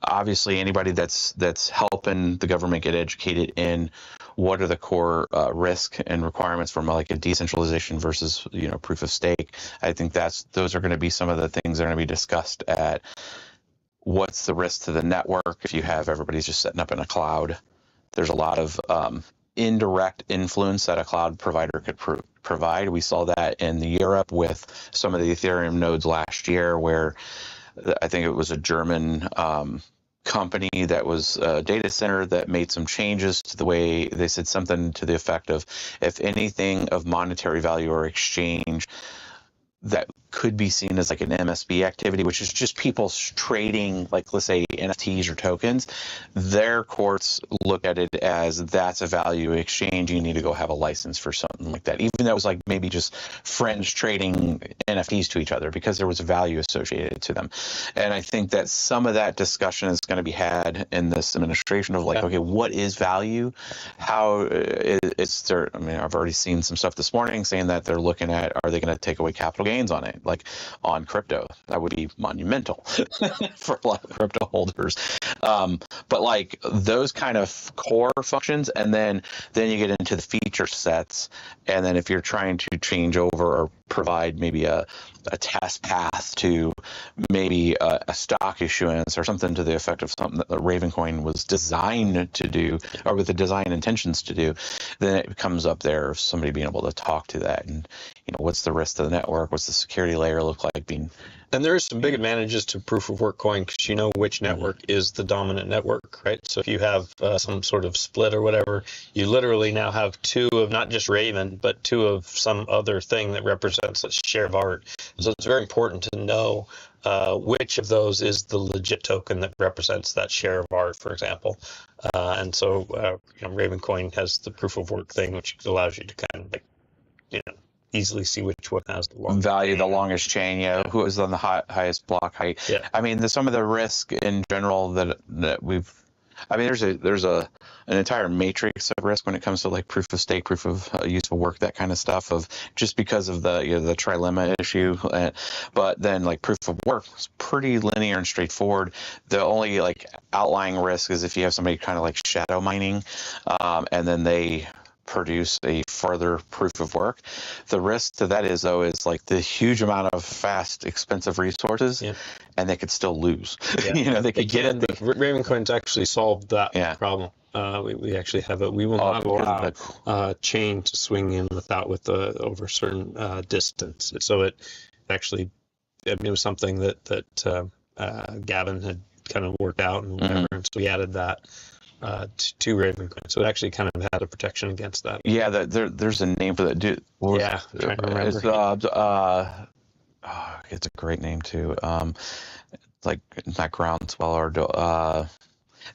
obviously anybody that's helping the government get educated in what are the core risk and requirements from like a decentralization versus proof of stake. I think those are going to be some of the things that are going to be discussed at what's the risk to the network if you have everybody's just setting up in a cloud. There's a lot of indirect influence that a cloud provider could provide. We saw that in Europe with some of the Ethereum nodes last year, where I think it was a German company that was a data center that made some changes to the way they said something to the effect of, if anything of monetary value or exchange that could be seen as like an MSB activity, which is just people trading, like, let's say NFTs or tokens, their courts look at it as that's a value exchange. You need to go have a license for something like that, even though it was like maybe just friends trading NFTs to each other, because there was a value associated to them. And I think that some of that discussion is going to be had in this administration of like, okay, what is value? How is there? I mean, I've already seen some stuff this morning saying that they're looking at, are they going to take away capital gains on it? Like on crypto, that would be monumental for a lot of crypto holders. But like those kind of core functions, and then you get into the feature sets, and then if you're trying to change over or provide maybe a test path to maybe a stock issuance or something to the effect of something that the Ravencoin was designed to do, or with the design intentions to do, then it comes up there of somebody being able to talk to that. And, you know, what's the rest of the network? What's the security layer look like being? And there are some big advantages to proof of work coin, because you know which network is the dominant network, right? So if you have some sort of split or whatever, you literally now have two of not just Raven, but two of some other thing that represents a share of art. So it's very important to know which of those is the legit token that represents that share of art, for example. And so you know, Ravencoin has the proof of work thing, which allows you to kind of like, you know, easily see which one has the longest value, chain. the longest chain, who is on the highest block height. Yeah. I mean, some of the risk in general that we've, I mean, there's an entire matrix of risk when it comes to like proof of stake, proof of useful work, that kind of stuff, of just because of the, you know, the trilemma issue. But then like proof of work is pretty linear and straightforward. The only like outlying risk is if you have somebody kind of like shadow mining, and then they produce a further proof of work. The risk to that is, though, is like the huge amount of fast, expensive resources, and they could still lose. You know, they could get it. Ravencoin's actually solved that problem. We actually have it. We will not allow chain to swing in over a certain distance. So it actually, I mean, it was something that Gavin had kind of worked out, and whatever, and so we added that to Ravencoin, so it actually kind of had a protection against that. Yeah, there's a name for that, dude. I'm trying to remember. It's a great name too. Like not groundswell or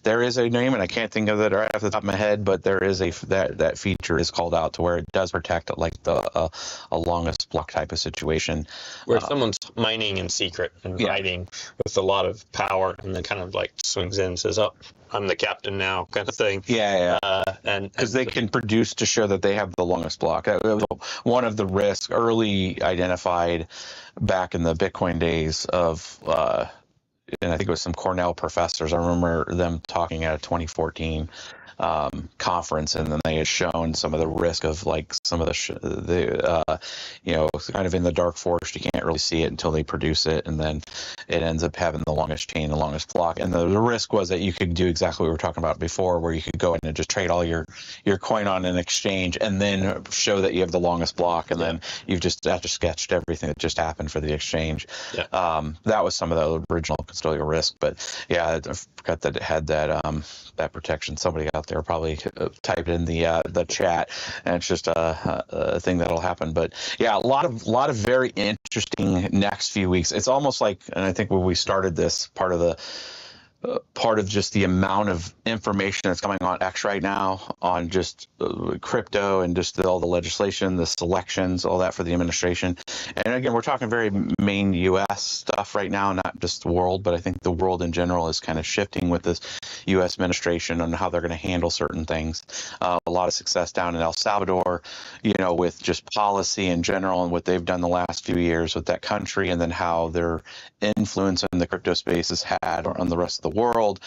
there is a name, and I can't think of it right off the top of my head, but there is that feature is called out to where it does protect like a longest block type of situation, where someone's mining in secret and hiding with a lot of power, and then kind of like swings in and says, "Oh, I'm the captain now," kind of thing. And because they can produce to show that they have the longest block. That was one of the risks early identified back in the Bitcoin days of. And I think it was some Cornell professors. I remember them talking at a 2014 conference, and then they had shown some of the risk of like some of the you know, kind of in the dark forest. You can't really see it until they produce it, and then it ends up having the longest chain, the longest block. And the risk was that you could do exactly what we were talking about before, where you could go in and just trade all your coin on an exchange, and then show that you have the longest block, and then you've just after sketched everything that just happened for the exchange. That was some of the original custodial risk, but I forgot that it had that protection. Somebody out there probably typed in the chat, and it's just a thing that'll happen. But a lot of very interesting next few weeks. It's almost like, and I think when we started this, part of just the amount of information that's coming on X right now on just crypto and just all the legislation, the selections, all that for the administration. And again, we're talking very main U.S. stuff right now, not just the world, but I think the world in general is kind of shifting with this U.S. administration on how they're going to handle certain things. A lot of success down in El Salvador, you know, with just policy in general and what they've done the last few years with that country, and then how their influence in the crypto space has had on the rest of the world.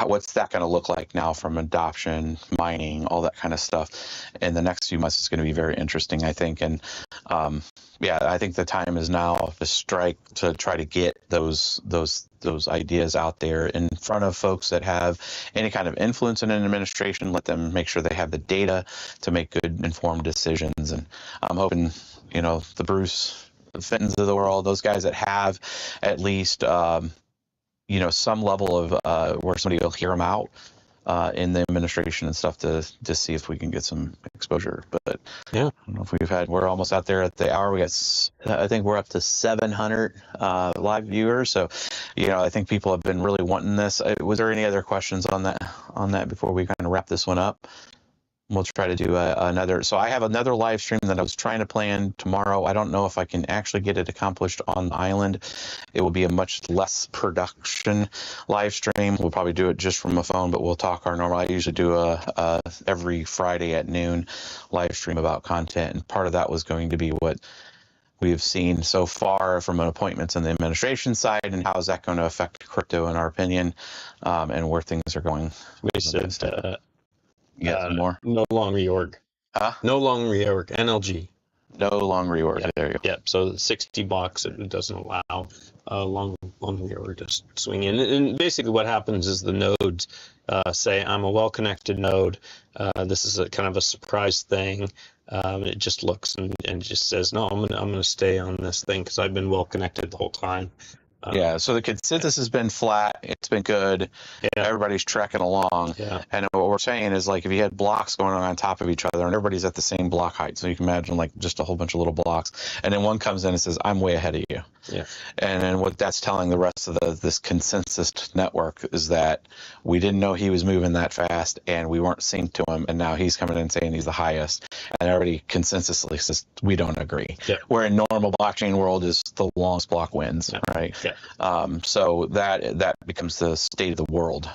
What's that going to look like now from adoption, mining, all that kind of stuff in the next few months is going to be very interesting, I think. And I think the time is now to strike to try to get those ideas out there in front of folks that have any kind of influence in an administration. Let them make sure they have the data to make good informed decisions. And I'm hoping, you know, the Bruce Fentons of the world, those guys that have at least some level of where somebody will hear them out in the administration and stuff to see if we can get some exposure. But Yeah. I don't know if we're almost out there at the hour. I think we're up to 700 live viewers. So, I think people have been really wanting this. Was there any other questions on that before we kind of wrap this one up? We'll try to do another. So I have another live stream that I was trying to plan tomorrow. I don't know if I can actually get it accomplished on the island. It will be a much less production live stream. We'll probably do it just from a phone, but we'll talk our normal. I usually do a every Friday at noon live stream about content, and part of that was going to be what we've seen so far from appointments on the administration side, and how is that going to affect crypto, in our opinion, and where things are going. We said. More. No long reorg. Huh? No long reorg. NLG. No long reorg. Yep. There you go. Yep. So 60 blocks, it doesn't allow long reorg to swing in. And basically what happens is the nodes say, I'm a well-connected node. This is a kind of a surprise thing. It just looks and just says, no, I'm gonna stay on this thing because I've been well-connected the whole time. So the consensus has been flat. It's been good. Yeah. Everybody's trekking along. Yeah. And what we're saying is, like, if you had blocks going on top of each other and everybody's at the same block height, so you can imagine like just a whole bunch of little blocks, and then one comes in and says, I'm way ahead of you. Yeah. And then what that's telling the rest of this consensus network is that we didn't know he was moving that fast and we weren't synced to him, and now he's coming in saying he's the highest, and everybody consensusly says we don't agree. Yeah. Where in normal blockchain world is the longest block wins, right? Yeah. So that becomes the state of the world.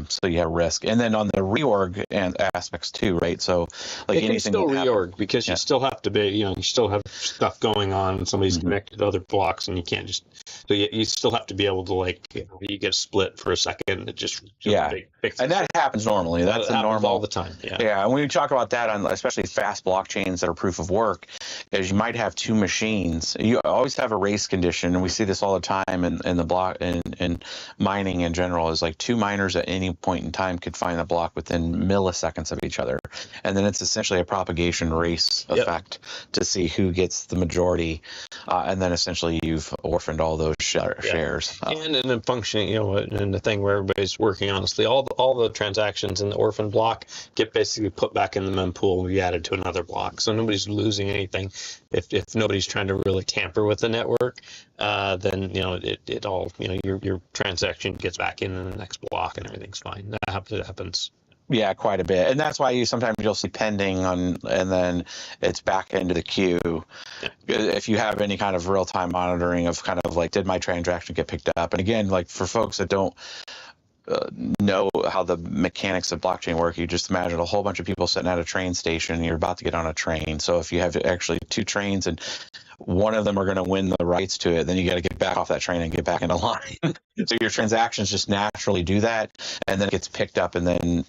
So you have risk, and then on the reorg and aspects too, right? So like it can anything still can happen. reorg because you still have to be, you still have stuff going on, and somebody's connected to other blocks, and you can't just. So you still have to be able to you get split for a second. It just and that happens normally. That's happens normal all the time. Yeah. Yeah, and when we talk about that on especially fast blockchains that are proof of work, is you might have two machines. You always have a race condition, and we see this all the time in the block in mining in general. Is like two miners at any point in time could find a block within milliseconds of each other, and then it's essentially a propagation race effect to see who gets the majority, and then essentially you've orphaned all those shares. And then functioning, and the thing where everybody's working honestly, all the transactions in the orphan block get basically put back in the mempool and be added to another block. So nobody's losing anything. If nobody's trying to really tamper with the network, then it all your transaction gets back in the next block and everything's fine. That happens. Yeah, quite a bit, and that's why sometimes you'll see pending and then it's back into the queue. Yeah. If you have any kind of real time monitoring of kind of like, did my transaction get picked up? And again, like for folks that don't know how the mechanics of blockchain work, you just imagine a whole bunch of people sitting at a train station and you're about to get on a train. So if you have actually two trains and one of them are going to win the rights to it, then you got to get back off that train and get back into line. So your transactions just naturally do that, and then it gets picked up and then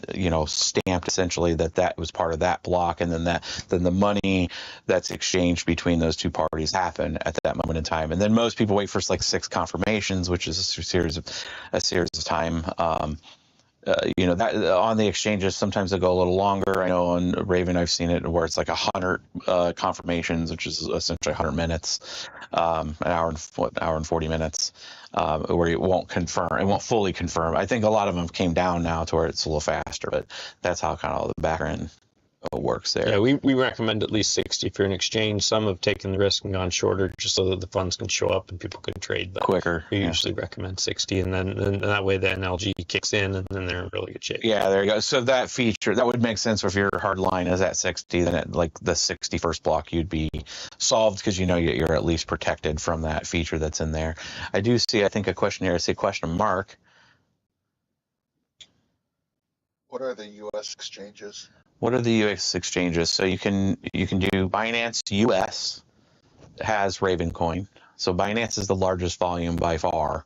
stamped essentially that was part of that block, and then the money that's exchanged between those two parties happen at that moment in time. And then most people wait for like 6 confirmations, which is a series of time. That on the exchanges, sometimes they go a little longer. I know on Raven, I've seen it where it's like 100 confirmations, which is essentially 100 minutes, an hour and 40 minutes, where it won't confirm. It won't fully confirm. I think a lot of them came down now to where it's a little faster, but that's how kind of all the background works there. Yeah, we recommend at least 60 for an exchange. Some have taken the risk and gone shorter just so that the funds can show up and people can trade, but quicker. We usually recommend 60, and then that way the NLG kicks in and then they're in really good shape. Yeah, there you go. So that feature, that would make sense if your hard line is at 60, then at like the 61st block you'd be solved because you're at least protected from that feature that's in there. I do see, I think, a question here. I see a question of Mark. What are the U.S. exchanges? What are the U.S. exchanges? So you can do Binance US has Ravencoin. So Binance is the largest volume by far,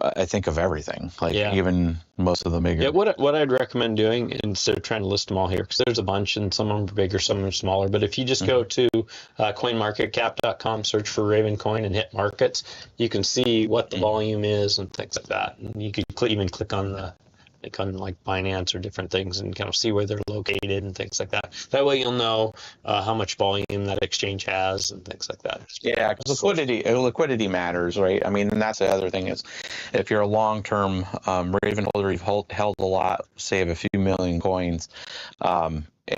I think, of everything. Even most of the bigger. Yeah, what I'd recommend doing instead of trying to list them all here, because there's a bunch and some of them are bigger, some of them are smaller. But if you just go to coinmarketcap.com, search for Ravencoin and hit markets, you can see what the volume is and things like that. And you could even click on the like on like Binance or different things, and kind of see where they're located and things like that. That way you'll know how much volume that exchange has and things like that. Yeah, 'cause liquidity matters, right? I mean, and that's the other thing is, if you're a long-term Raven holder, you've held a lot, say of a few million coins,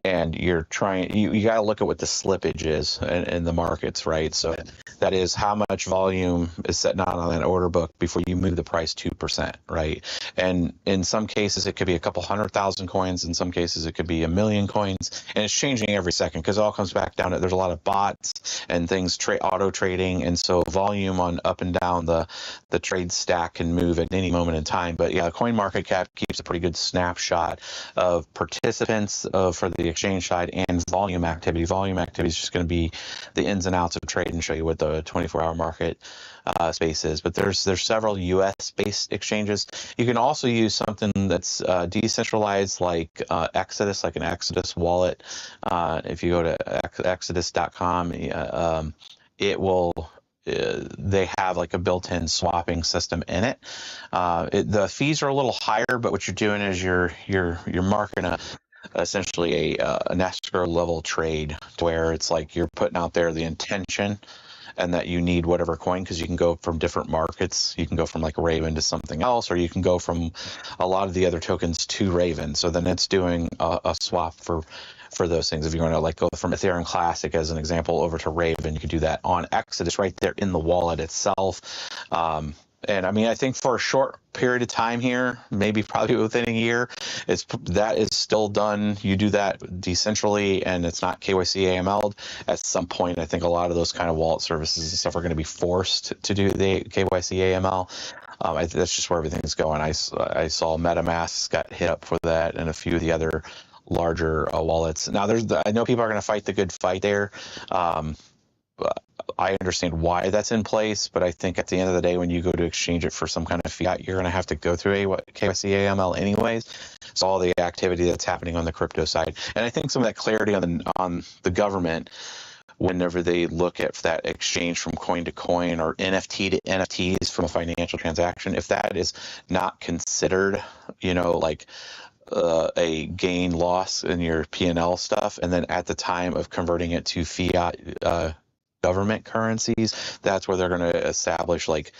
and you're trying, you got to look at what the slippage is in the markets, right? So that is how much volume is sitting out on that order book before you move the price 2%, right? And in some cases, it could be a couple 100,000 coins. In some cases, it could be 1 million coins. And it's changing every second because it all comes back down to there's a lot of bots and things, auto trading. And so volume on up and down the trade stack can move at any moment in time. But yeah, CoinMarketCap keeps a pretty good snapshot of participants for the exchange side and volume activity. Volume activity is just going to be the ins and outs of trade and show you what the 24-hour market space is. But there's several US-based exchanges. You can also use something that's decentralized like Exodus, like an Exodus wallet. If you go to exodus.com, it will they have like a built-in swapping system in it. The fees are a little higher, but what you're doing is you're marking essentially an escrow level trade to where it's like you're putting out there the intention and that you need whatever coin, because you can go from different markets. You can go from like Raven to something else, or you can go from a lot of the other tokens to Raven. So then it's doing a swap for those things. If you want to like go from Ethereum Classic as an example over to Raven, you could do that on Exodus right there in the wallet itself. And I mean, I think for a short period of time here, maybe probably within a year, that is still done. You do that decentrally, and it's not KYC AML'd. At some point, I think a lot of those kind of wallet services and stuff are going to be forced to do the KYC AML. That's just where everything's going. I saw MetaMask got hit up for that, and a few of the other larger wallets. Now, I know people are going to fight the good fight there. I understand why that's in place, but I think at the end of the day, when you go to exchange it for some kind of fiat, you're going to have to go through KYC AML anyways. So all the activity that's happening on the crypto side, and I think some of that clarity on the government, whenever they look at that exchange from coin to coin or NFT to NFTs from a financial transaction, if that is not considered, like a gain loss in your P&L stuff, and then at the time of converting it to fiat government currencies, that's where they're going to establish like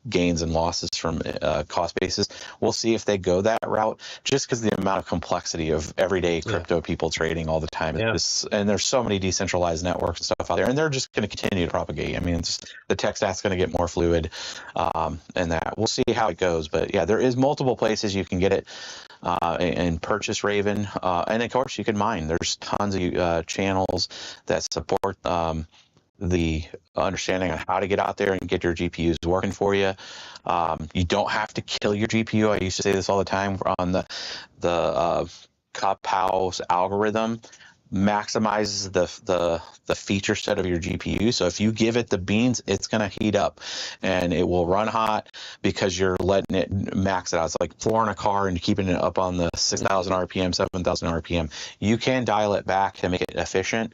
gains and losses from cost basis. We'll see if they go that route, just because the amount of complexity of everyday crypto people trading all the time. Yeah. And there's so many decentralized networks and stuff out there, and they're just going to continue to propagate. I mean, the tech stack's going to get more fluid, and that we'll see how it goes. But yeah, there is multiple places you can get it and purchase Raven, and of course you can mine. There's tons of channels that support the understanding on how to get out there and get your GPUs working for you. You don't have to kill your GPU. I used to say this all the time on the Kapow's algorithm. Maximizes the feature set of your GPU. So if you give it the beans, it's going to heat up and it will run hot because you're letting it max it out. It's like flooring a car and keeping it up on the 6,000 RPM, 7,000 RPM. You can dial it back to make it efficient.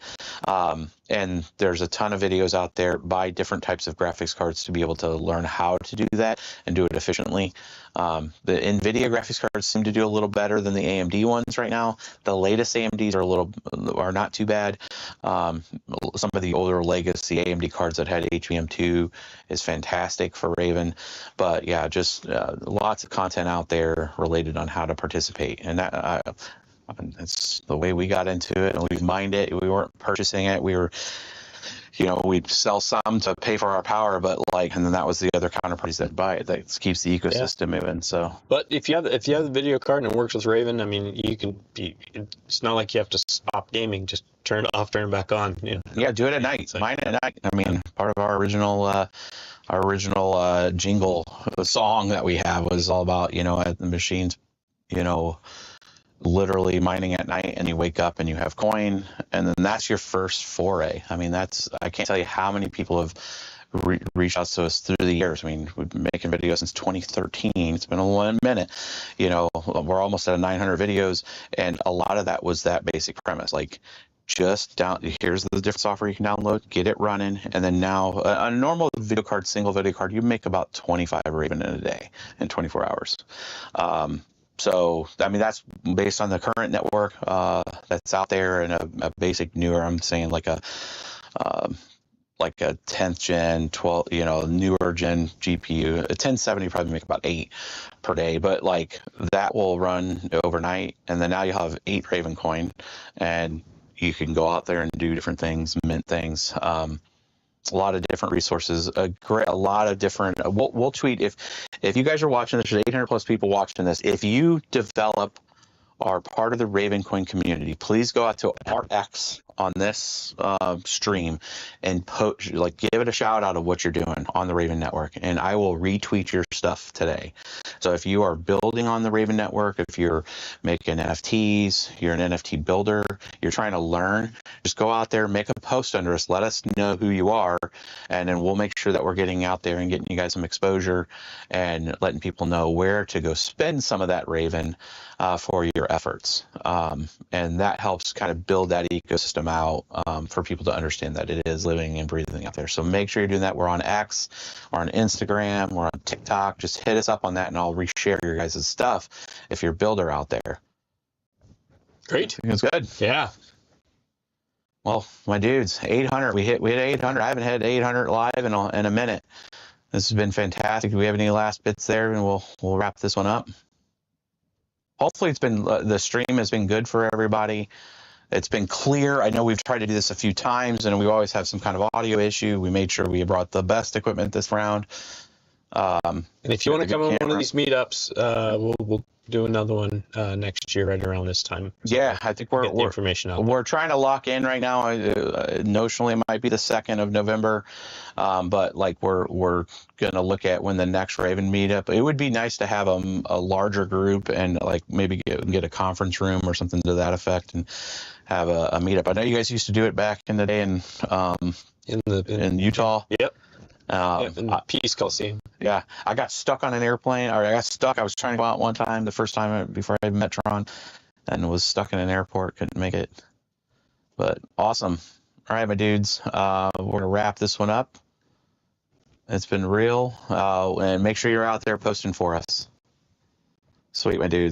And there's a ton of videos out there by different types of graphics cards to be able to learn how to do that and do it efficiently. The NVIDIA graphics cards seem to do a little better than the AMD ones right now. The latest AMDs are not too bad. Some of the older legacy AMD cards that had HBM2 is fantastic for Raven. But yeah, just lots of content out there related on how to participate. And that it's the way we got into it, and we've mined it. We weren't purchasing it. We were, we'd sell some to pay for our power, but and then that was the other counterparties that buy it. That keeps the ecosystem moving. So, but if you have the video card and it works with Raven, I mean, it's not like you have to stop gaming. Just turn it off, turn it back on. Yeah, do it at night. Mine at night. I mean, part of our original jingle song that we have was all about at the machines, literally mining at night, and you wake up and you have coin, and then that's your first foray. I mean, I can't tell you how many people have reached out to us through the years. I mean, we've been making videos since 2013. It's been a minute. We're almost at 900 videos, and a lot of that was that basic premise, here's the different software you can download, get it running, and then now a normal video card, single video card, you make about 25 Raven in a day in 24 hours. So, I mean, that's based on the current network that's out there, and a basic newer, I'm saying like a 10th gen, 12, newer gen GPU. A 1070 probably make about 8 per day, but like that will run overnight, and then now you have 8 Ravencoin, and you can go out there and do different things, mint things. A lot of different resources, a lot of different. We'll tweet if you guys are watching this. There's 800 plus people watching this. If you develop are part of the Ravencoin community, please go out to our X on this stream and give it a shout out of what you're doing on the Raven network, and I will retweet your stuff today. So if you are building on the Raven network, if you're making NFTs, you're an NFT builder, you're trying to learn, just go out there, make a post under us, let us know who you are, and then we'll make sure that we're getting out there and getting you guys some exposure and letting people know where to go spend some of that Raven for your efforts. And that helps kind of build that ecosystem out for people to understand that it is living and breathing out there. So make sure you're doing that. We're on X, we're on Instagram, we're on TikTok. Just hit us up on that and I'll reshare your guys' stuff if you're a builder out there. Great. It's good. Yeah. Well, my dudes, 800. We hit 800. I haven't had 800 live in a minute. This has been fantastic. Do we have any last bits there? And we'll wrap this one up. Hopefully the stream has been good for everybody. It's been clear. I know we've tried to do this a few times, and we always have some kind of audio issue. We made sure we brought the best equipment this round. And if you want to come on one of these meetups, we'll do another one next year right around this time. So yeah, I think we're information out. We're trying to lock in right now. Notionally, it might be the 2nd of November, but like we're gonna look at when the next Raven meetup. It would be nice to have a larger group and like maybe get a conference room or something to that effect and have a meetup. I know you guys used to do it back in the day in Utah. Yep. Peace Coliseum. Yeah, I got stuck on an airplane, or I was trying to go out one time, the first time before I met Tron, and was stuck in an airport, couldn't make it. But awesome. All right, my dudes, we're going to wrap this one up. It's been real, and make sure you're out there posting for us. Sweet, my dudes.